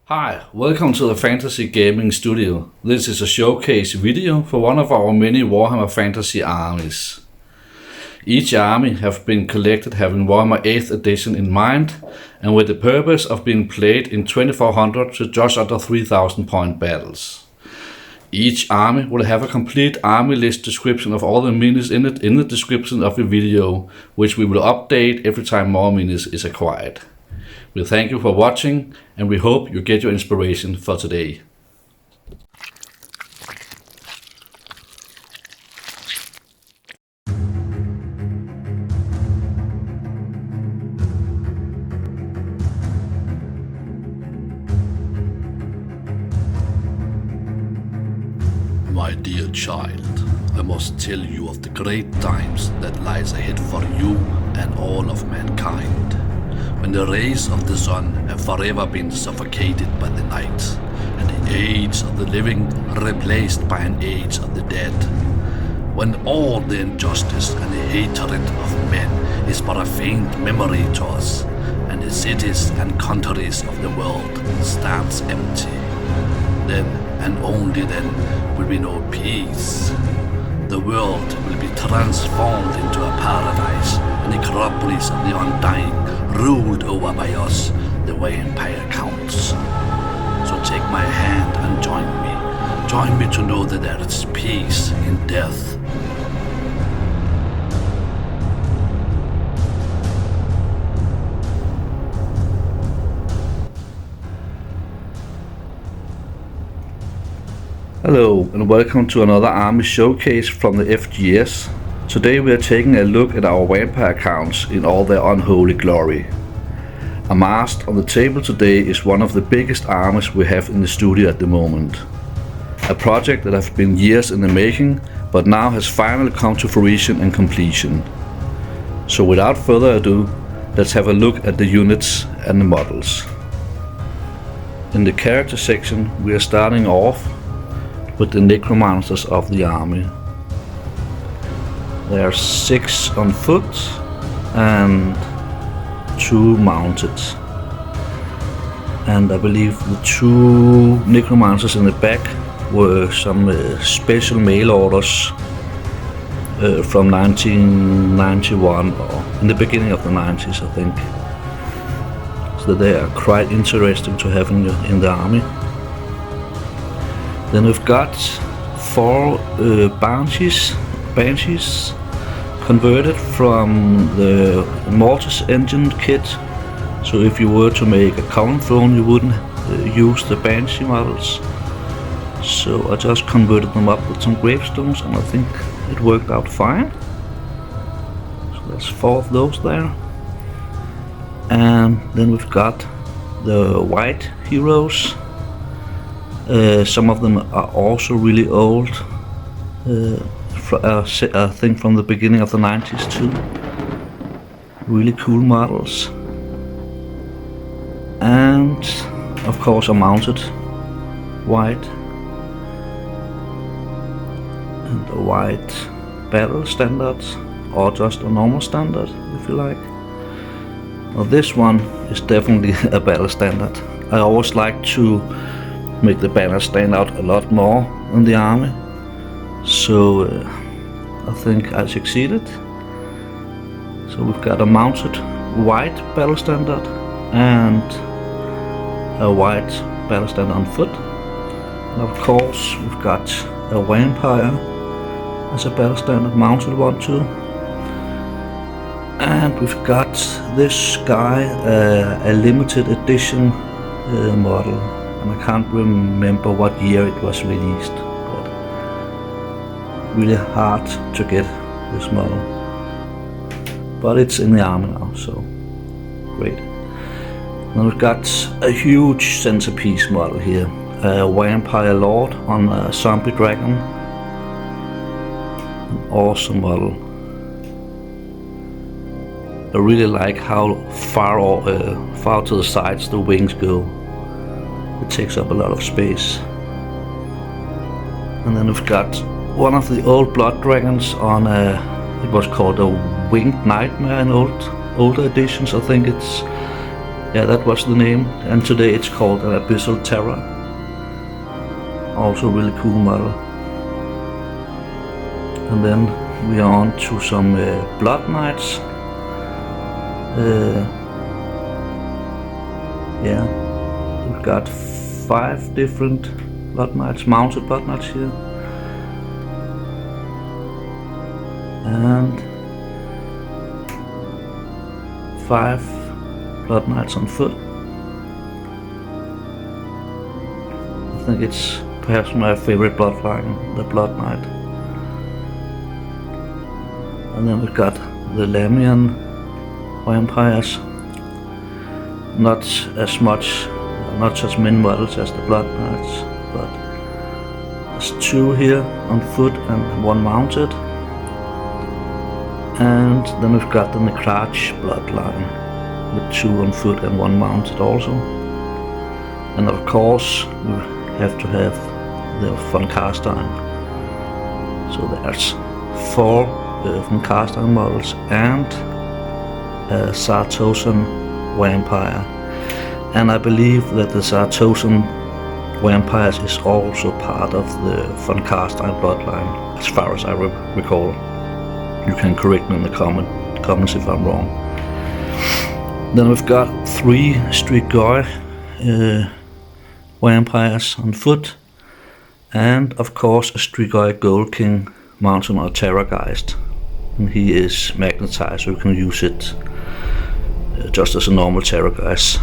Hi, welcome to the Fantasy Gaming Studio. This is a showcase video for one of our many Warhammer Fantasy armies. Each army have been collected having Warhammer 8th edition in mind and with the purpose of being played in 2400 to just under 3000 point battles. Each army will have a complete army list description of all the minis in it in the description of the video, which we will update every time more minis is acquired. We thank you for watching and we hope you get your inspiration for today. My dear child, I must tell you of the great times that lies ahead for you and all of mankind, when the rays of the sun have forever been suffocated by the night, and the age of the living replaced by an age of the dead, when all the injustice and the hatred of men is but a faint memory to us, and the cities and countries of the world stands empty. Then and only then will we know peace. The world will be transformed into a paradise, and the necropolis of the undying ruled over by us, the way empire counts. So take my hand and join me to know that there is peace in death. Hello and welcome to another army showcase from the FGS. Today we are taking a look at our vampire counts in all their unholy glory. Amassed on the table today is one of the biggest armies we have in the studio at the moment. A project that has been years in the making, but now has finally come to fruition and completion. So without further ado, let's have a look at the units and the models. In the character section we are starting off with the necromancers of the army. There are 6 on foot and 2 mounted. And I believe the 2 necromancers in the back were some special mail orders from 1991 or in the beginning of the 90s, I think. So they are quite interesting to have in the army. Then we've got 4 Banshees converted from the Mortis engine kit. So if you were to make a common throne, you wouldn't use the Banshee models. So I just converted them up with some gravestones and I think it worked out fine. So that's 4 of those there. And then we've got the white heroes. Some of them are also really old, I think from the beginning of the 90s too. Really cool models. And of course a mounted white. And a white battle standard, or just a normal standard if you like. Now this one is definitely a battle standard. I always like to make the banner stand out a lot more in the army, so I think I succeeded. So we've got a mounted white battle standard and a white battle standard on foot, and of course we've got a vampire as a battle standard, mounted one too, and we've got this guy, a limited edition model. And I can't remember what year it was released, but really hard to get this model. But it's in the army now, so great. Then we've got a huge centerpiece model here, a vampire lord on a zombie dragon. An awesome model. I really like how far to the sides the wings go. It takes up a lot of space. And then we've got one of the old blood dragons on it was called a Winged Nightmare in older editions. I think it's Yeah, that was the name, and today it's called an Abyssal Terror. Also really cool model. And then we are on to some Blood Knights. Yeah, we've got 5 different Blood Knights, mounted Blood Knights here. And 5 Blood Knights on foot. I think it's perhaps my favorite bloodline, the Blood Knight. And then we've got the Lamian vampires. Not as many models as the Blood Knights, but there's 2 here on foot and 1 mounted. And then we've got the Necrach bloodline with 2 on foot and 1 mounted also. And of course we have to have the von Carstein. So there's 4 von Carstein models and a Zartosan vampire. And I believe that the Zartosan vampires is also part of the von Carstein bloodline, as far as I recall. You can correct me in the comments if I'm wrong. Then we've got 3 Strigoi vampires on foot, and of course a Strigoi Gold King mounted on a Terrorgeist. And he is magnetized, so you can use it just as a normal Terrorgeist.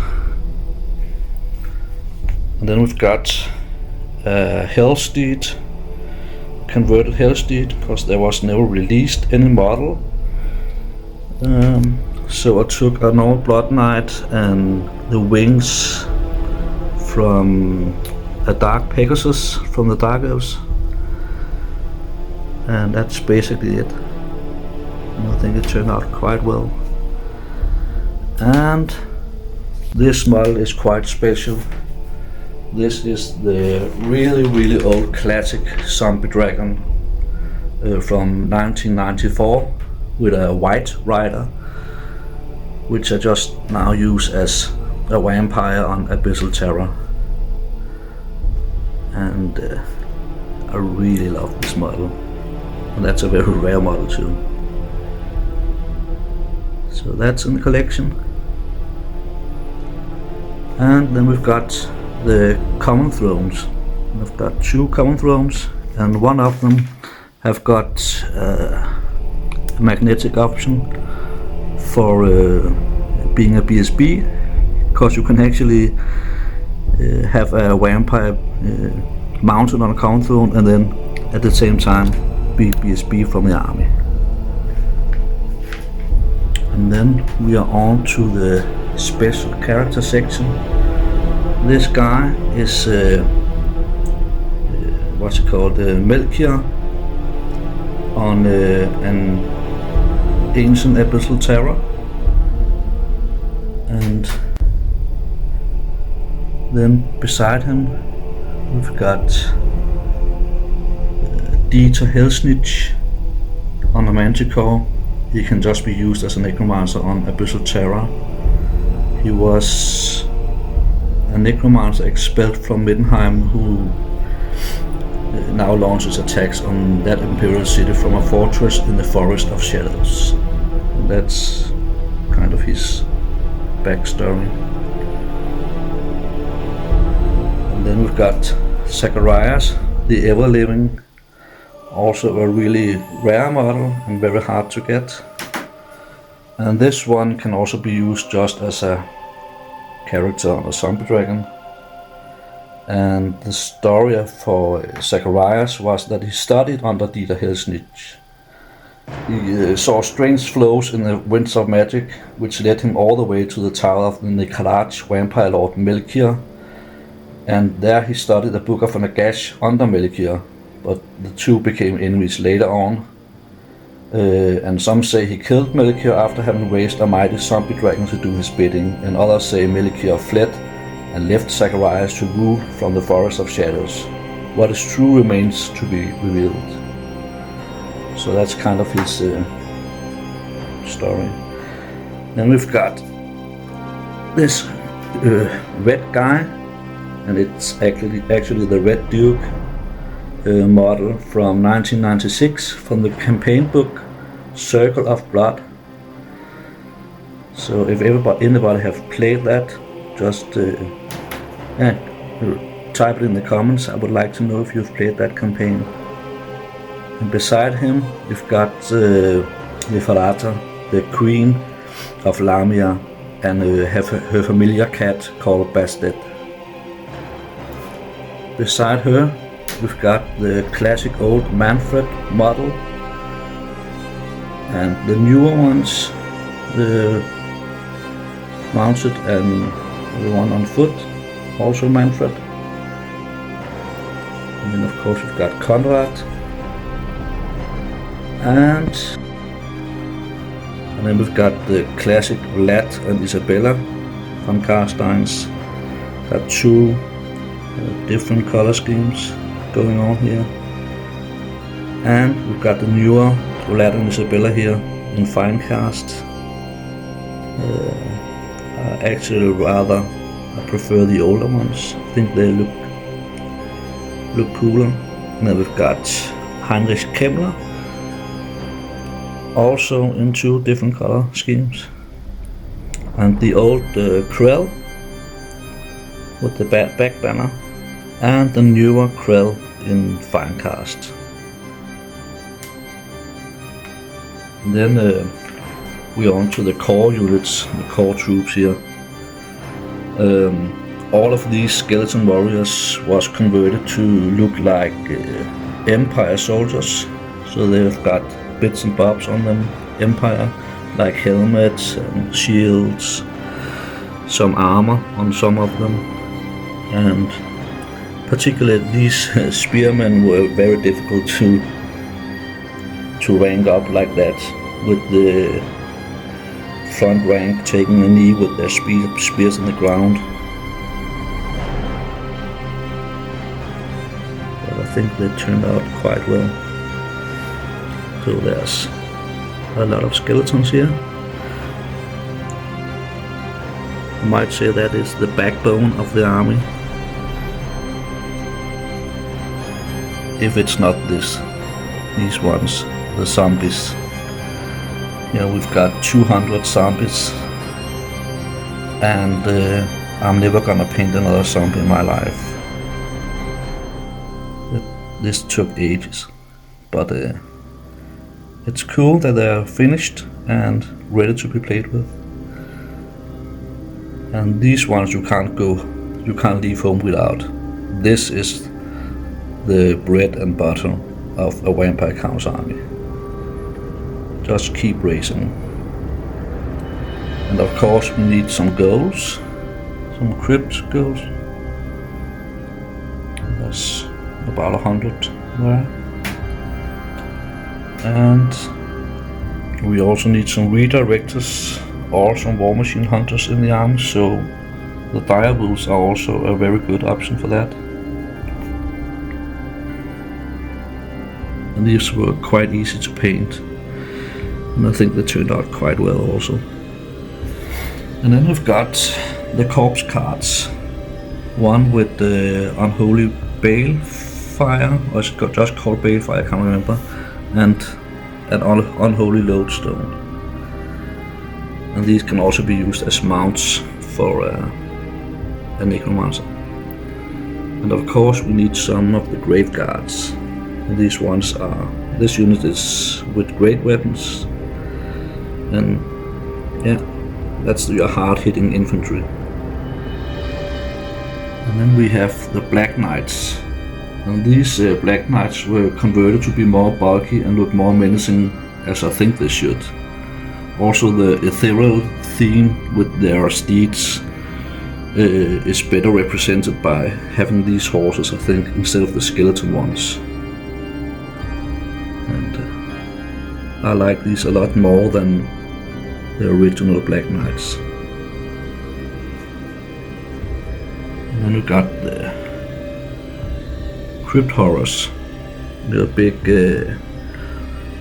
And then we've got Hellsteed, converted Hellsteed, because there was never released any model. So I took a normal Blood Knight and the wings from a Dark Pegasus from the Dark Elves, and that's basically it. And I think it turned out quite well. And this model is quite special. This is the really old classic zombie dragon from 1994 with a white rider, which I just now use as a vampire on Abyssal Terror. And I really love this model, and that's a very rare model too. So that's in the collection. And then we've got the common thrones. I've got 2 common thrones, and one of them have got a magnetic option for being a BSB, because you can actually have a vampire mounted on a common throne and then at the same time be BSB from the army. And then we are on to the special character section. This guy is what's it called, Melchior on an ancient Abyssal Terror. And then beside him we've got Dieter Helsnitch on a Manticore. He can just be used as a necromancer on Abyssal Terror. He was a necromancer expelled from Middenheim who now launches attacks on that imperial city from a fortress in the Forest of Shadows. And that's kind of his backstory. And then we've got Zacharias, the Ever-Living, also a really rare model and very hard to get. And this one can also be used just as a character on a zombie dragon. And the story for Zacharias was that he studied under Dieter Helsnitch. He saw strange flows in the winds of magic, which led him all the way to the tower of the Necrach vampire lord Melchior. And there he studied the Book of Nagash under Melchior, but the two became enemies later on. And some say he killed Melchior after having raised a mighty zombie dragon to do his bidding, and others say Melchior fled and left Zacharias to rule from the Forest of Shadows. What is true remains to be revealed. So that's kind of his story. Then we've got this red guy, and it's actually the Red Duke model from 1996 from the campaign book Circle of Blood. So if anybody have played that, just type it in the comments. I would like to know if you've played that campaign. And beside him, we've got Neferata, the Queen of Lamia, and her familiar cat called Bastet. Beside her, we've got the classic old Manfred model, and the newer ones, the mounted and the one on foot, also Manfred. And then of course we've got Conrad, and then we've got the classic Vlad and Isabella von Carsteins. Got two different color schemes going on here, and we've got the newer Vlad and Isabella here in fine cast. Actually I prefer the older ones. I think they look cooler. And then we've got Heinrich Kemmler, also in two different color schemes, and the old Krell with the back banner, and the newer Krell in fine cast. And then we're on to the core units, the core troops here. All of these skeleton warriors was converted to look like Empire soldiers, so they've got bits and bobs on them, Empire, like helmets and shields, some armor on some of them, and particularly these spearmen were very difficult to rank up like that, with the front rank taking a knee with their spears in the ground. But I think they turned out quite well. So there's a lot of skeletons here. I might say that is the backbone of the army. If it's not these ones, the zombies. Yeah, we've got 200 zombies, and I'm never gonna paint another zombie in my life. This took ages, but it's cool that they're finished and ready to be played with. And these ones you can't leave home without. This is the bread and butter of a Vampire Count's army. Just keep racing. And of course we need some goals, some crypt goals. There's about 100 there. And we also need some redirectors or some war machine hunters in the army, so the dire wolves are also a very good option for that. And these were quite easy to paint, and I think they turned out quite well also. And then we've got the corpse cards. One with the unholy balefire, or it's just called balefire, I can't remember, and an unholy lodestone. And these can also be used as mounts for a necromancer. And of course we need some of the grave guards. And these ones are, this unit is with great weapons, and yeah, that's your hard-hitting infantry. And then we have the Black Knights, and these Black Knights were converted to be more bulky and look more menacing, as I think they should. Also the ethereal theme with their steeds is better represented by having these horses, I think, instead of the skeleton ones. And I like these a lot more than the original Black Knights. And then we got the Crypt Horrors. They're big,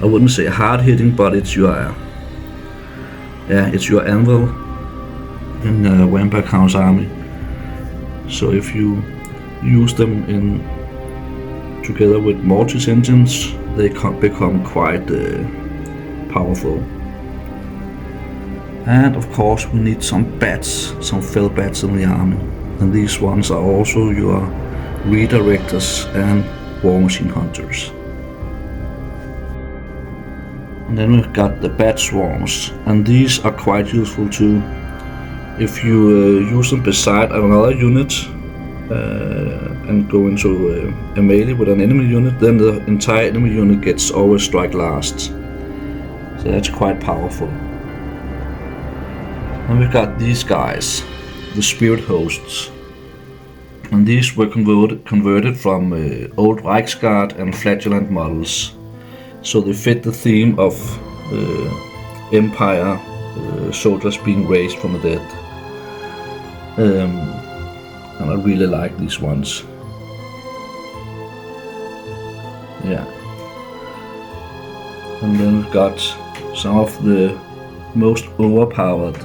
I wouldn't say hard hitting, but it's your anvil in Vampire Count's army. So if you use them in together with Mortis engines, they become quite powerful. And of course we need some bats, some fell bats in the army. And these ones are also your redirectors and war machine hunters. And then we've got the bat swarms, and these are quite useful too. If you use them beside another unit and go into a melee with an enemy unit, then the entire enemy unit gets always strike last. So that's quite powerful. And we've got these guys, the spirit hosts. And these were converted from old Reichsguard and Flagellant models. So they fit the theme of Empire soldiers being raised from the dead. And I really like these ones. Yeah. And then we've got some of the most overpowered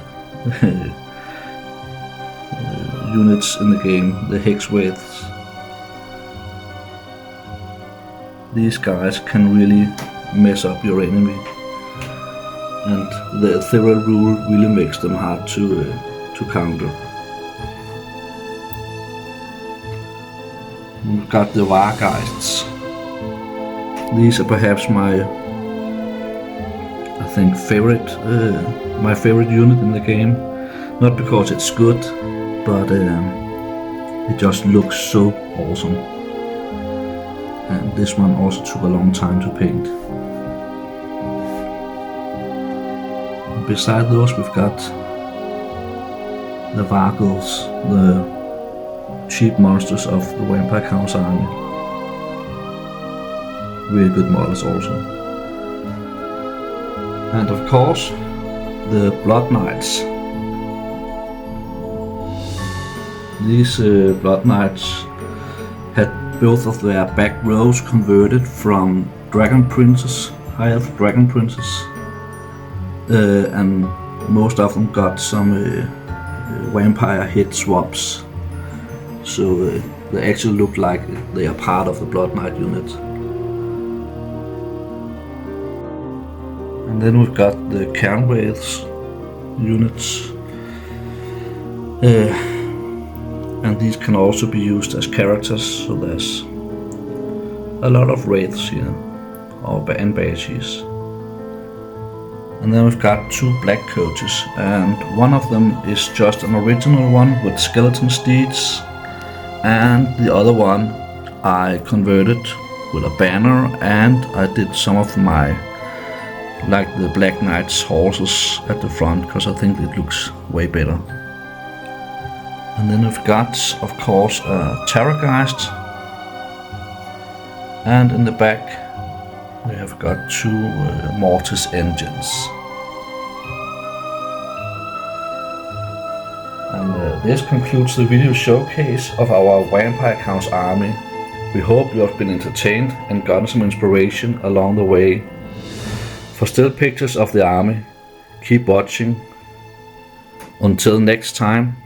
units in the game, the Hexwraiths. These guys can really mess up your enemy, and the ethereal rule really makes them hard to counter. We've got the Vargeists. These are perhaps my favorite unit in the game. Not because it's good, but it just looks so awesome. And this one also took a long time to paint. Beside those we've got the Vargals, the cheap monsters of the Vampire Count's army. Really good models also. And of course, the Blood Knights. These Blood Knights had both of their back rows converted from Dragon Princes, High Elf Dragon Princes, and most of them got some vampire head swaps. So they actually look like they are part of the Blood Knight unit. And then we've got the Cairnwraiths units. And these can also be used as characters, so there's a lot of wraiths here, and banshees. And then we've got two black coaches, and one of them is just an original one with skeleton steeds, and the other one I converted with a banner, and I did some of my, like the Black Knight's horses at the front, because I think it looks way better. And then we've got, of course, a Terrorgeist, and in the back we have got two Mortis engines. And this concludes the video showcase of our Vampire Count's army. We hope you have been entertained and gotten some inspiration along the way. For still pictures of the army, keep watching. Until next time.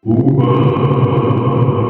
Uber.